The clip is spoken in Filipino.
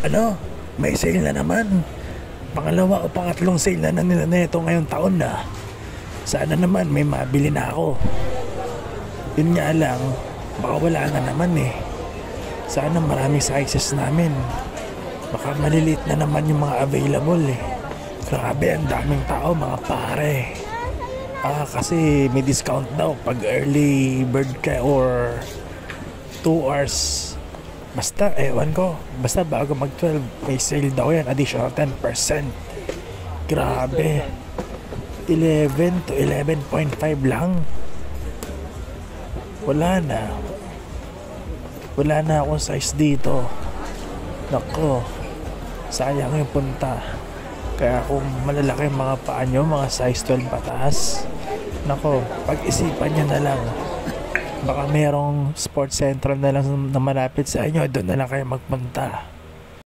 Ano? May sale na naman. Pangalawa o pangatlong sale na nila neto ngayong taon na. Sana naman may mabili na ako. Yun nga lang, baka wala na naman eh. Sana maraming sizes namin. Baka maliliit na naman yung mga available eh. Grabe, ang daming tao mga pare. Kasi may discount daw pag early bird ka or 2 hours. Basta, ewan ko. Basta bago mag 12, may sale daw yan. Additional 10%. Grabe. 11 to 11.5 lang. Wala na akong size dito. Nako, sayang yung punta. Kaya kung malalaki mga paa nyo, mga size 12 pataas, nako, pag-isipan nyo na lang. Baka merong sports center na lang na malapit sa inyo, doon na lang kayo magpunta.